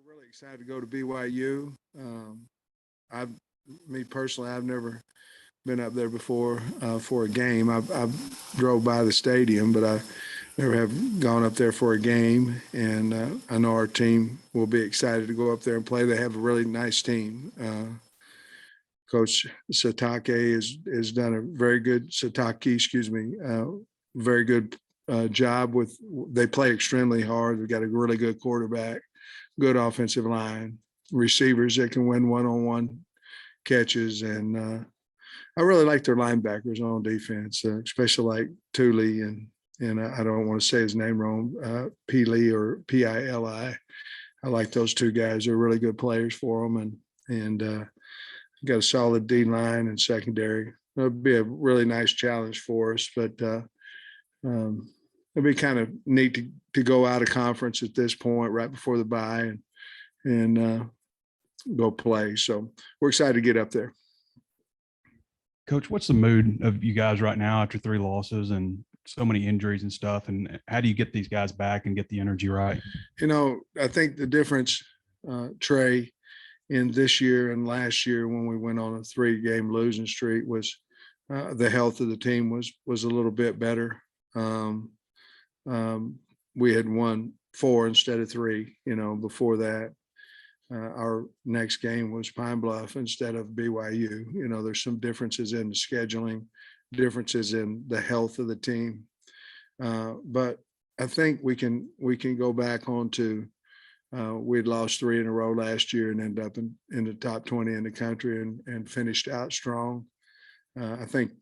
Really excited to go to BYU. I've, me personally, I've never been up there before for a game. I've drove by the stadium, but I never have gone up there for a game. And I know our team will be excited to go up there and play. They have a really nice team. Coach Satake has done a very good very good job with. They play extremely hard. They've got a really good quarterback, good offensive line, receivers that can win one-on-one catches, and I really like their linebackers on defense, especially like Thule and I don't want to say his name wrong, Pili or Pili. I like those two guys. They're really good players for them, and got a solid D line and secondary. It'll be a really nice challenge for us, but it'll be kind of neat to go out of conference at this point, right before the bye, and go play. So we're excited to get up there. Coach, what's the mood of you guys right now after 3 losses and so many injuries and stuff? And how do you get these guys back and get the energy right? I think the difference, Trey, in this year and last year when we went on a 3-game losing streak was the health of the team was a little bit better. We had won 4 instead of 3, before that. Our next game was Pine Bluff instead of BYU. There's some differences in the scheduling, differences in the health of the team. But I think we can go back onto we'd lost 3 in a row last year and ended up in the top 20 in the country and finished out strong. I think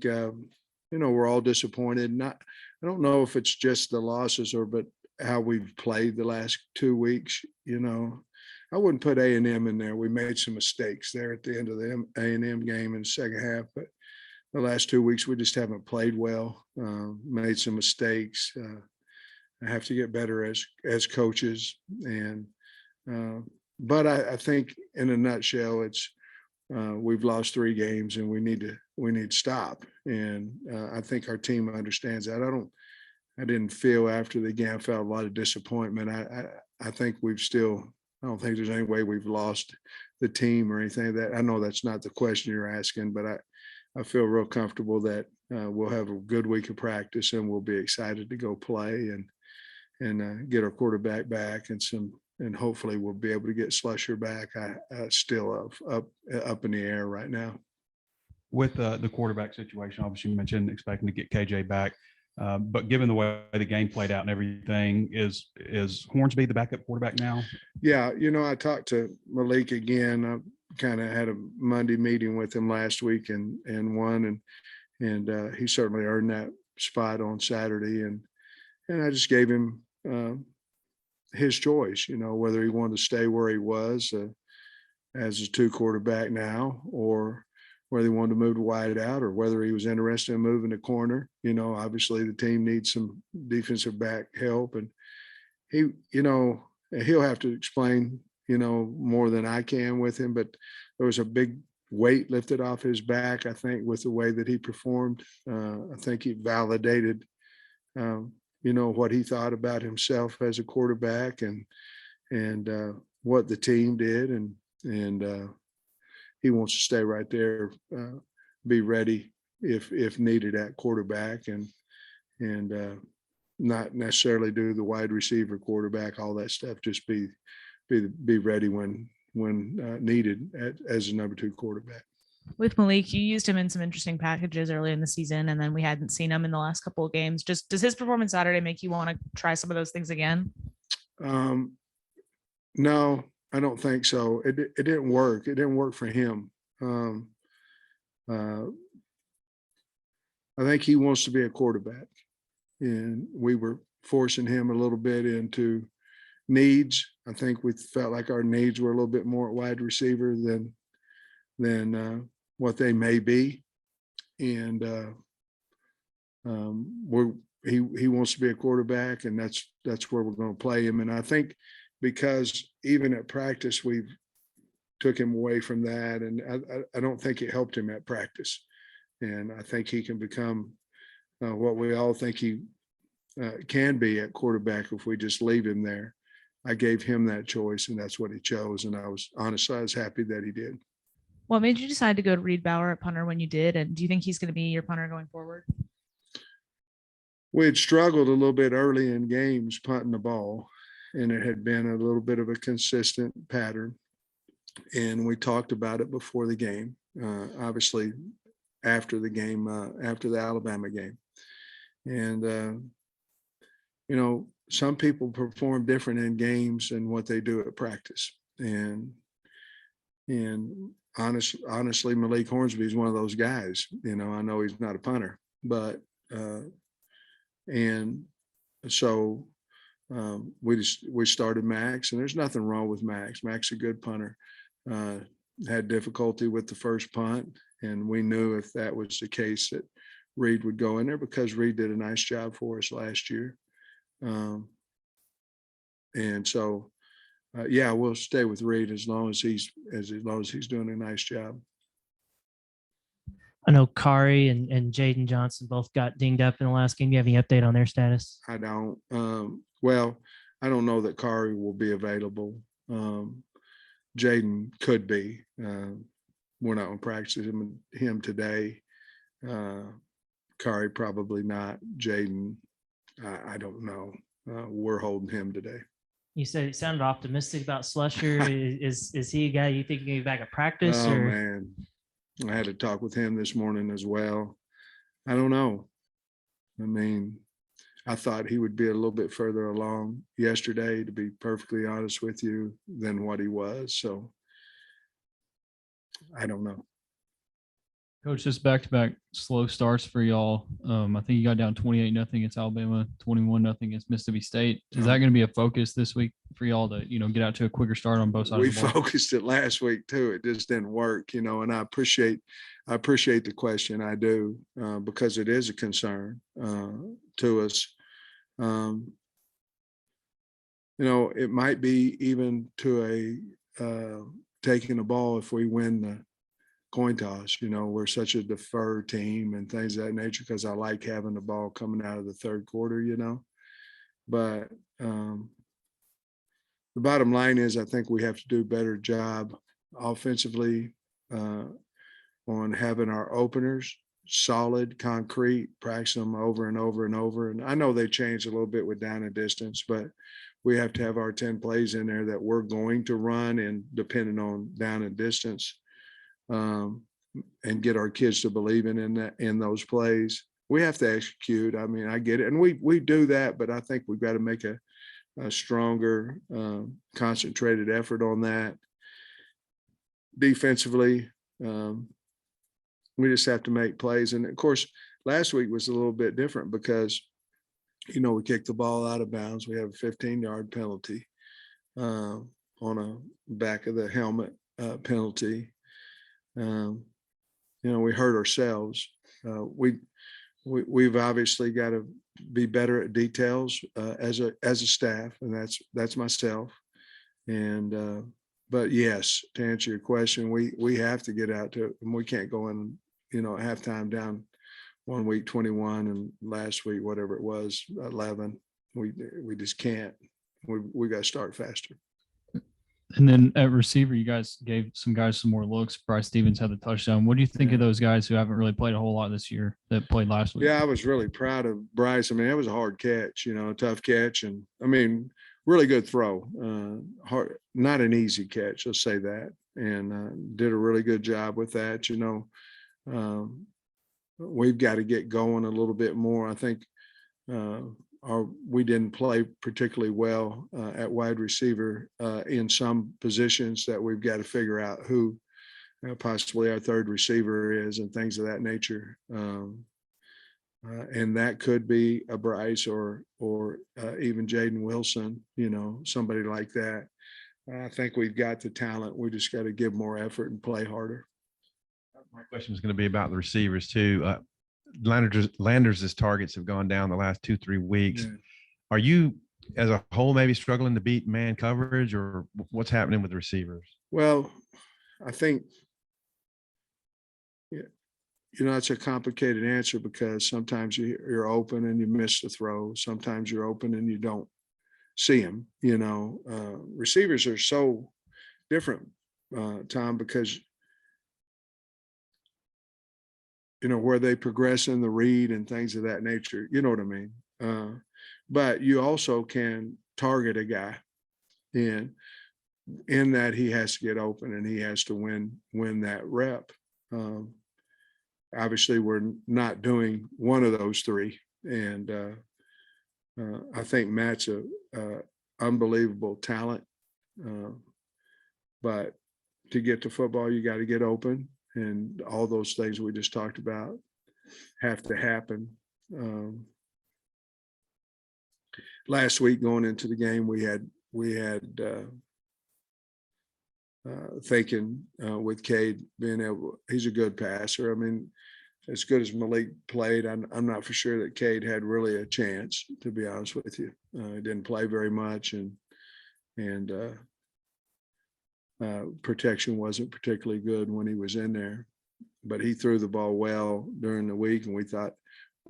we're all disappointed. I don't know if it's just the losses but how we've played the last 2 weeks. I wouldn't put A&M in there. We made some mistakes there at the end of the A&M game in the second half, but the last 2 weeks we just haven't played well. Made some mistakes. I have to get better as coaches, but I think in a nutshell, it's we've lost 3 games and we need to stop. And I think our team understands that. I didn't feel after the game, I felt a lot of disappointment. I think I don't think there's any way we've lost the team or anything like that. I know that's not the question you're asking, but I feel real comfortable that we'll have a good week of practice and we'll be excited to go play and get our quarterback back and hopefully we'll be able to get Slusher back. Still up in the air right now. With the quarterback situation, obviously you mentioned expecting to get KJ back, but given the way the game played out and everything, is Hornsby the backup quarterback now? Yeah, I talked to Malik again. I kind of had a Monday meeting with him last week and won, and he certainly earned that spot on Saturday, and I just gave him his choice, whether he wanted to stay where he was as a 2 quarterback now, or whether he wanted to move to wide out, or whether he was interested in moving to corner. Obviously the team needs some defensive back help, and he'll have to explain, more than I can with him, but there was a big weight lifted off his back, I think, with the way that he performed. I think he validated what he thought about himself as a quarterback and what the team did. And he wants to stay right there, be ready if needed at quarterback and not necessarily do the wide receiver, quarterback, all that stuff, just be ready when needed as a number 2 quarterback. With Malik, you used him in some interesting packages early in the season, and then we hadn't seen him in the last couple of games. Just does his performance Saturday make you want to try some of those things again? No, I don't think so. It didn't work. It didn't work for him. I think he wants to be a quarterback, and we were forcing him a little bit into needs. I think we felt like our needs were a little bit more at wide receiver than what they may be, and he wants to be a quarterback, and that's where we're going to play him. And I think because even at practice we took him away from that, and I don't think it helped him at practice, and I think he can become what we all think he can be at quarterback if we just leave him there. I gave him that choice, and that's what he chose. And I was happy that he did. What made you decide to go to Reed Bauer at punter when you did? And do you think he's going to be your punter going forward? We had struggled a little bit early in games punting the ball, and it had been a little bit of a consistent pattern. And we talked about it before the game, obviously after the game, after the Alabama game. And, some people perform different in games than what they do at practice. And honestly, Malik Hornsby is one of those guys. I know he's not a punter, but and so we started Max, and there's nothing wrong with Max. Max is a good punter. Had difficulty with the first punt, and we knew if that was the case that Reed would go in there, because Reed did a nice job for us last year. And so, we'll stay with Reed as long as he's doing a nice job. I know Kari and Jaden Johnson both got dinged up in the last game. Do you have any update on their status? I don't. I don't know that Kari will be available. Jaden could be. We're not going to practice him today. Kari probably not. Jaden, I don't know. We're holding him today. You said it sounded optimistic about Slusher. is he a guy you think can be back at practice? Oh, or? man. I had to talk with him this morning as well. I don't know. I mean, I thought he would be a little bit further along yesterday, to be perfectly honest with you, than what he was. So I don't know. Coach, just back-to-back slow starts for y'all. I think you got down 28-0 against Alabama, 21-0 against Mississippi State. Is that going to be a focus this week for y'all to, get out to a quicker start on both sides We of the ball? focused it last week too. It just didn't work, and I appreciate the question. I do, because it is a concern to us. It might be even to a taking the ball if we win the coin toss. We're such a deferred team and things of that nature, because I like having the ball coming out of the third quarter, but the bottom line is, I think we have to do a better job offensively on having our openers solid, concrete, practice them over and over and over. And I know they changed a little bit with down and distance, but we have to have our 10 plays in there that we're going to run, and depending on down and distance, and get our kids to believe in those plays. We have to execute. I mean, I get it. And we do that, but I think we've got to make a stronger, concentrated effort on that. Defensively, we just have to make plays. And of course, last week was a little bit different because, we kicked the ball out of bounds. We have a 15-yard penalty on a back of the helmet penalty. We hurt ourselves. We've obviously got to be better at details as a staff, and that's myself. And but yes, to answer your question, we have to get out to it, and we can't go in, at halftime down 1 week 21, and last week whatever it was 11. We just can't. We got to start faster. And then at receiver, you guys gave some guys some more looks. Bryce Stevens had the touchdown. What do you think of those guys who haven't really played a whole lot this year that played last week? Yeah, I was really proud of Bryce. I mean, it was a hard catch, a tough catch. And I mean, really good throw. Hard, not an easy catch, let's say that. And did a really good job with that. We've got to get going a little bit more. I think we didn't play particularly well at wide receiver in some positions that we've got to figure out who possibly our third receiver is and things of that nature. And that could be a Bryce or even Jaden Wilson, somebody like that. I think we've got the talent. We just got to give more effort and play harder. My question was going to be about the receivers too. Landers' targets have gone down the last 2-3 weeks. Yeah. Are you, as a whole, maybe struggling to beat man coverage, or what's happening with the receivers? Well, I think, it's a complicated answer, because sometimes you're open and you miss the throw. Sometimes you're open and you don't see him. Receivers are so different, Tom, because where they progress in the read and things of that nature. You know what I mean? But you also can target a guy, and in that he has to get open and he has to win that rep. Obviously, we're not doing one of those three, and I think Matt's a unbelievable talent. But to get to football, you got to get open, and all those things we just talked about have to happen. Last week going into the game, we had thinking with Cade being able, he's a good passer. I mean, as good as Malik played, I'm not for sure that Cade had really a chance, to be honest with you. He didn't play very much, and protection wasn't particularly good when he was in there. But he threw the ball well during the week, and we thought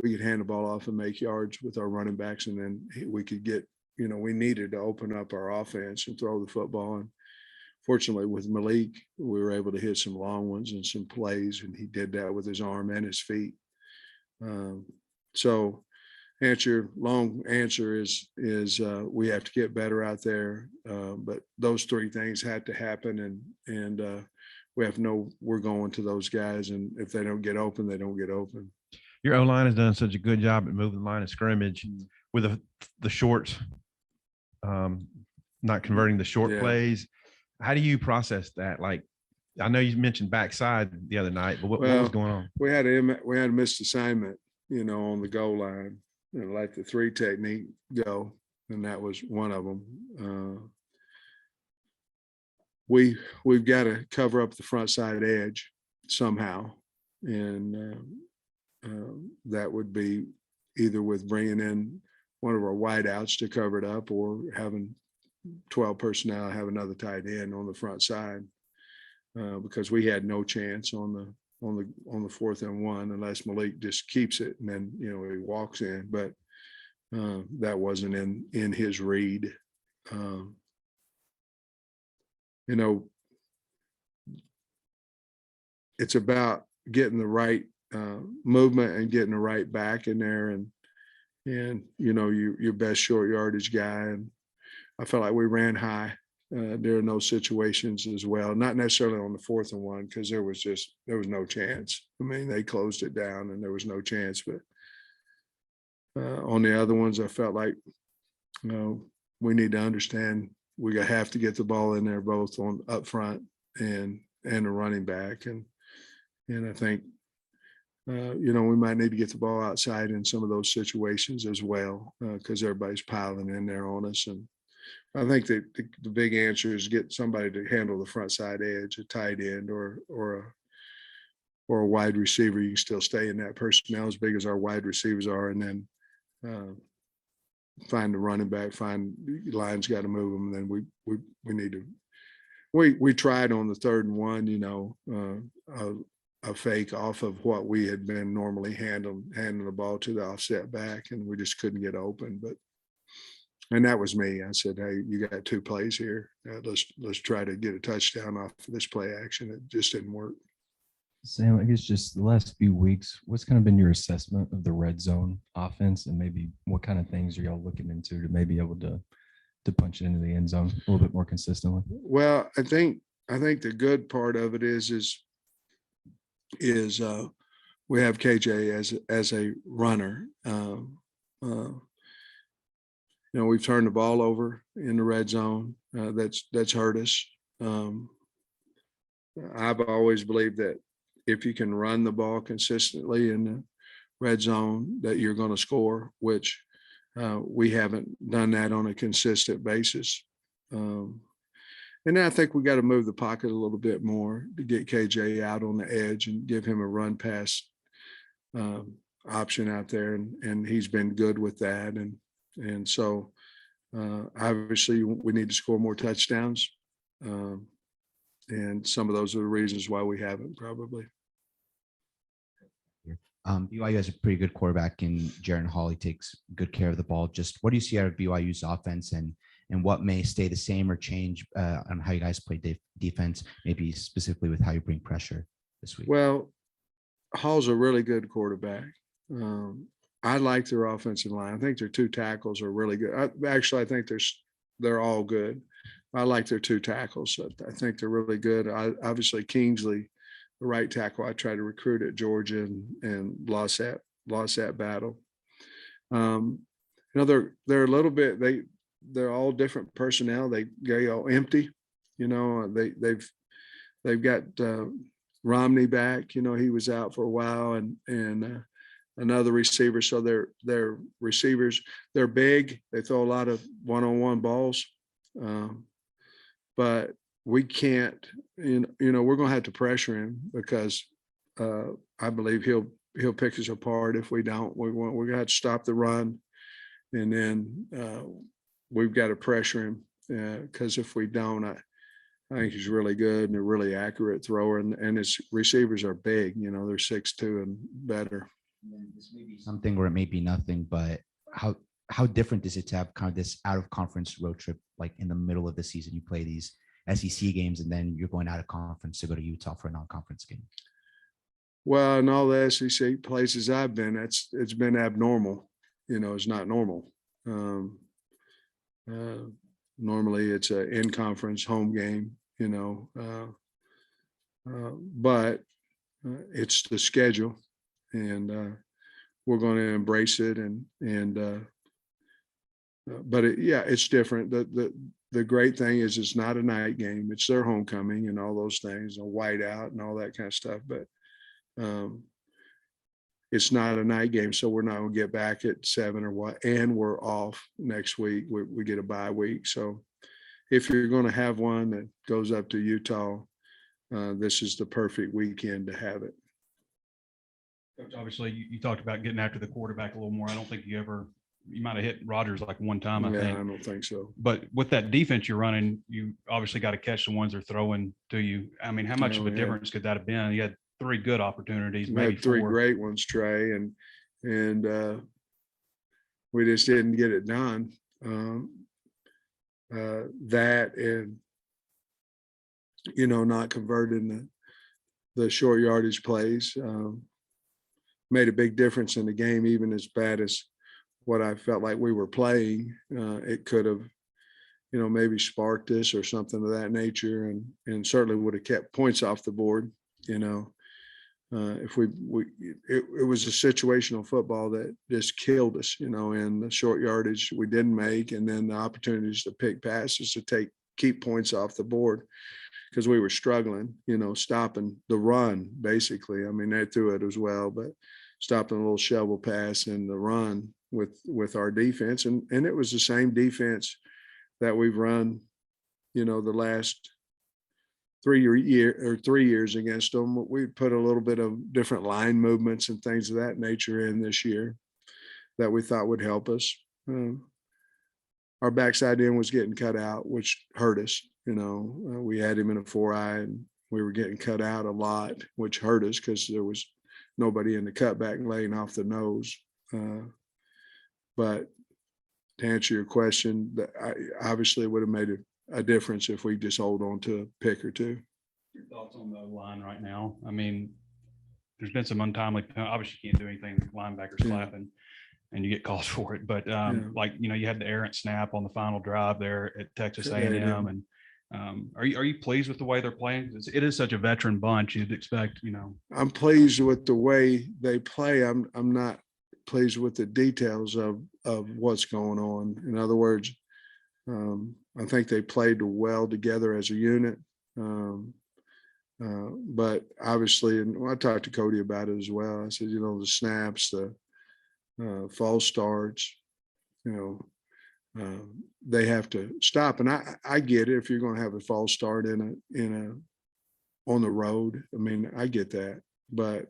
we could hand the ball off and make yards with our running backs, and then we could get, we needed to open up our offense and throw the football. And fortunately, with Malik, we were able to hit some long ones and some plays, and he did that with his arm and his feet. So long answer is we have to get better out there. But those three things had to happen, and we have to know we're going to those guys, and if they don't get open, they don't get open. Your O-line has done such a good job at moving the line of scrimmage with the short, not converting the short plays. How do you process that? Like, I know you mentioned backside the other night, but what was going on? We had a missed assignment, on the goal line, let the 3 technique go, and that was one of them. We've got to cover up the front side edge somehow, and that would be either with bringing in one of our wideouts to cover it up, or having 12 personnel have another tight end on the front side, because we had no chance on the 4th and 1 unless Malik just keeps it and then he walks in. But that wasn't in his read. It's about getting the right movement and getting the right back in there, and your best short yardage guy. And I felt like we ran high during those situations as well. Not necessarily on the 4th and 1, because there was no chance. I mean, they closed it down and there was no chance. But on the other ones, I felt like we need to understand we have to get the ball in there, both on up front and the running back. And I think we might need to get the ball outside in some of those situations as well, because everybody's piling in there on us. And I think that the big answer is get somebody to handle the front side edge, a tight end or a wide receiver. You can still stay in that personnel as big as our wide receivers are, and then find the running back, find the line's got to move them. And then we need to. We tried on the 3rd and 1, a fake off of what we had been normally handling the ball to the offset back, and we just couldn't get open. And that was me. I said, "Hey, you got 2 plays here. Let's try to get a touchdown off of this play action." It just didn't work. Sam, I guess just the last few weeks, what's kind of been your assessment of the red zone offense, and maybe what kind of things are y'all looking into to maybe able to punch it into the end zone a little bit more consistently? Well, I think the good part of it is we have KJ as a runner. We've turned the ball over in the red zone. That's hurt us. I've always believed that if you can run the ball consistently in the red zone, that you're going to score, which we haven't done that on a consistent basis. And then I think we got to move the pocket a little bit more to get KJ out on the edge and give him a run pass option out there. And he's been good with that. And so obviously we need to score more touchdowns. And some of those are the reasons why we haven't, probably. BYU has a pretty good quarterback in Jaron Hall. He takes good care of the ball. Just what do you see out of BYU's offense, and what may stay the same or change on how you guys play defense, maybe specifically with how you bring pressure this week? Well, Hall's a really good quarterback. I like their offensive line. I think their two tackles are really good. I think they're all good. I like their two tackles. I think they're really good. Obviously, Kingsley, the right tackle, I tried to recruit at Georgia and lost that battle. They're a little bit, they're all different personnel. They go all empty, they've got Romney back, he was out for a while, and another receiver. So they're receivers, they're big. They throw a lot of one-on-one balls. But we can't, we're going to have to pressure him because I believe he'll pick us apart if we don't. We're going to have to stop the run, and then we've got to pressure him because if we don't, I think he's really good and a really accurate thrower, and his receivers are big. They're 6'2" and better. This may be something where it may be nothing, but how different is it to have kind of this out of conference road trip, like in the middle of the season? You play these SEC games and then you're going out of conference to go to Utah for a non-conference game. Well, in all the SEC places I've been, it's been abnormal. It's not normal. Normally it's an in-conference home game, but it's the schedule, and we're going to embrace it. But it's different. The great thing is it's not a night game. It's their homecoming and all those things, a whiteout and all that kind of stuff. But it's not a night game, so we're not going to get back at 7 or what. And we're off next week. We get a bye week. So if you're going to have one that goes up to Utah, this is the perfect weekend to have it. Coach, obviously, you talked about getting after the quarterback a little more. I don't think you might have hit Rodgers like one time, I think. I don't think so. But with that defense you're running, you obviously got to catch the ones they're throwing to you. I mean, how much of a difference could that have been? You had 3 good opportunities, We maybe had 3 4. great ones, Trey, and we just didn't get it done. That and not converting the short yardage plays made a big difference in the game. Even as bad as what I felt like we were playing, it could have, maybe sparked this or something of that nature, and certainly would have kept points off the board. If it was a situational football that just killed us, in the short yardage we didn't make, and then the opportunities to pick passes to keep points off the board because we were struggling, stopping the run basically. I mean, they threw it as well, but stopping a little shovel pass and the run with our defense, and it was the same defense that we've run, the last 3 years against them. We put a little bit of different line movements and things of that nature in this year that we thought would help us. Our backside end was getting cut out, which hurt us. We had him in a 4-eye and we were getting cut out a lot, which hurt us because there was nobody in the cutback laying off the nose. But to answer your question, I obviously would have made a difference if we just hold on to a pick or two. Your thoughts on the line right now? I mean, there's been some untimely, obviously you can't do anything with linebacker slapping and you get calls for it, but you had the errant snap on the final drive there at Texas A&M, and are you pleased with the way they're playing? It is such a veteran bunch. You'd expect, I'm pleased with the way they play. I'm not pleased with the details of what's going on. In other words, I think they played well together as a unit. But obviously, and I talked to Cody about it as well. I said, the snaps, the false starts, they have to stop. And I get it if you're going to have a false start on the road. I mean, I get that. But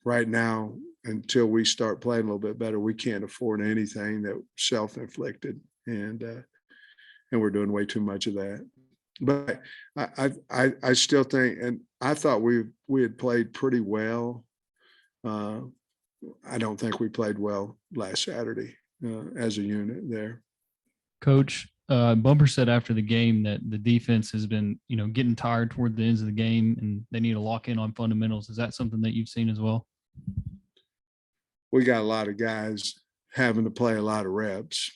right now, until we start playing a little bit better, we can't afford anything that self-inflicted, and we're doing way too much of that. But I still think, and I thought we had played pretty well I don't think we played well last Saturday as a unit there. Coach, Bumper said after the game that the defense has been, getting tired toward the ends of the game and they need to lock in on fundamentals. Is that something that you've seen as well? We got a lot of guys having to play a lot of reps.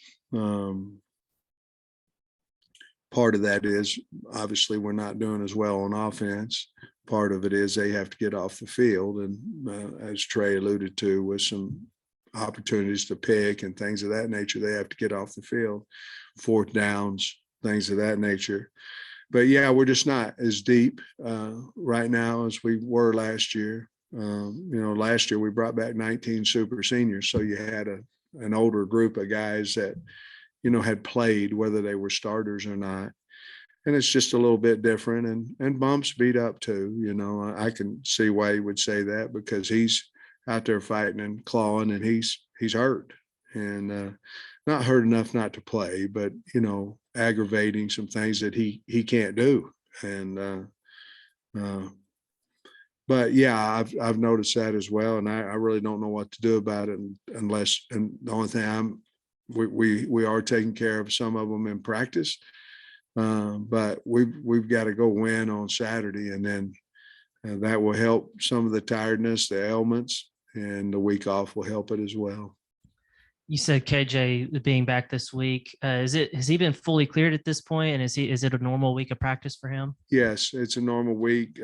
Part of that is obviously we're not doing as well on offense. Part of it is they have to get off the field. And as Trey alluded to, with some opportunities to pick and things of that nature, they have to get off the field, fourth downs, things of that nature. But yeah, we're just not as deep right now as we were last year. Last year we brought back 19 super seniors. So you had an older group of guys that, had played, whether they were starters or not. And it's just a little bit different. And Bump's beat up too. I can see why he would say that, because he's out there fighting and clawing, and he's hurt, and not hurt enough not to play, but aggravating some things that he can't do. And but yeah, I've noticed that as well, and I really don't know what to do about it unless. And the only thing we are taking care of some of them in practice, but we've got to go win on Saturday, and then that will help some of the tiredness, the ailments, and the week off will help it as well. You said KJ being back this week. Has he been fully cleared at this point? And is it a normal week of practice for him? Yes, it's a normal week.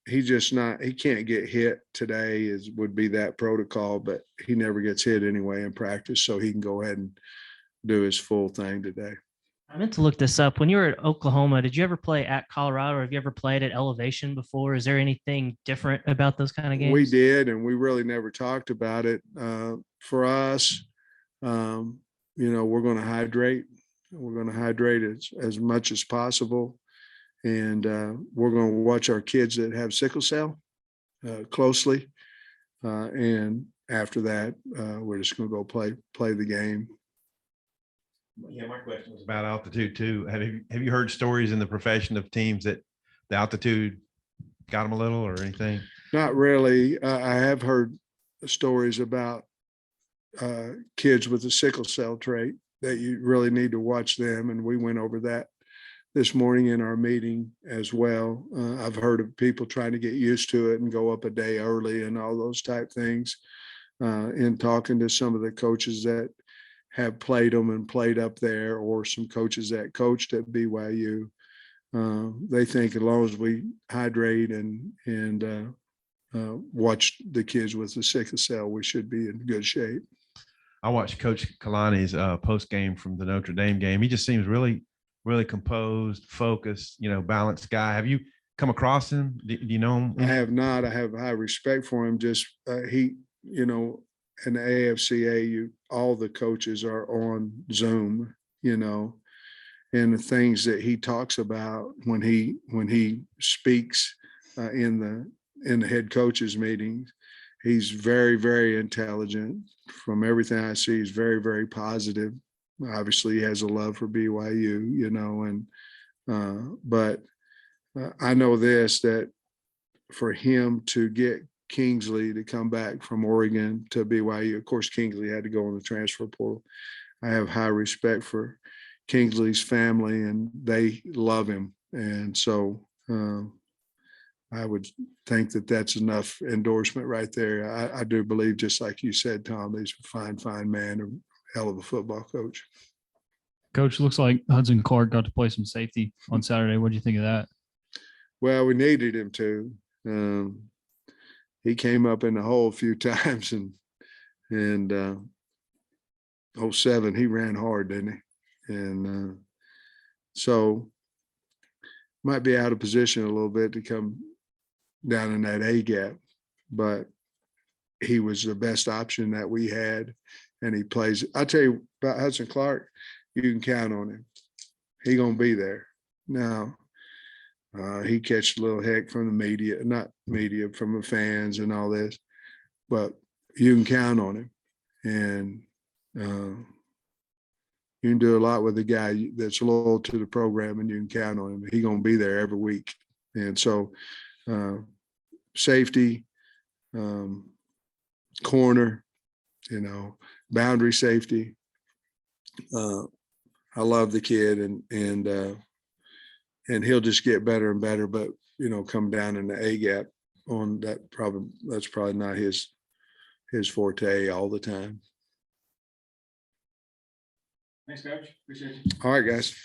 He can't get hit today would be that protocol, but he never gets hit anyway in practice. So he can go ahead and do his full thing today. I meant to look this up. When you were at Oklahoma, did you ever play at Colorado, or have you ever played at elevation before? Is there anything different about those kind of games? We did, and we really never talked about it. For us, we're going to hydrate. We're going to hydrate as much as possible. And we're going to watch our kids that have sickle cell closely. And after that, we're just going to go play the game. Yeah, my question was about altitude too. Have you heard stories in the profession of teams that the altitude got them a little or anything? Not really. I have heard stories about kids with the sickle cell trait that you really need to watch them. And we went over that this morning in our meeting as well. I've heard of people trying to get used to it and go up a day early and all those type things. In talking to some of the coaches that have played them and played up there, or some coaches that coached at BYU, they think as long as we hydrate and watch the kids with the sickle cell, we should be in good shape. I watched Coach Kalani's post game from the Notre Dame game. He just seems really, really composed, focused, balanced guy. Have you come across him? Do you know him? I have not. I have high respect for him. Just he, in the AFCA, all the coaches are on Zoom, and the things that he talks about when he speaks in the head coaches meetings, he's very, very intelligent. From everything I see, he's very, very positive. Obviously, he has a love for BYU, but I know this, that for him to get Kingsley to come back from Oregon to BYU, of course, Kingsley had to go in the transfer portal. I have high respect for Kingsley's family, and they love him. And so I would think that that's enough endorsement right there. I do believe, just like you said, Tom, he's a fine man, a hell of a football coach. Coach, looks like Hudson Clark got to play some safety on Saturday. What do you think of that? Well, we needed him to. He came up in the hole a few times, and 07, he ran hard, didn't he? And so might be out of position a little bit to come down in that A gap, but he was the best option that we had, and he plays. I'll tell you about Hudson Clark, you can count on him. He gonna be there. Now, he catched a little heck from the media, not media, from the fans and all this, but you can count on him. And you can do a lot with a guy that's loyal to the program, and you can count on him. He's going to be there every week. And so safety, corner, you know, boundary safety. I love the kid, and he'll just get better and better. But you know, come down in the A gap on that, that's probably not his forte all the time. Thanks, Coach. Appreciate you. All right, guys.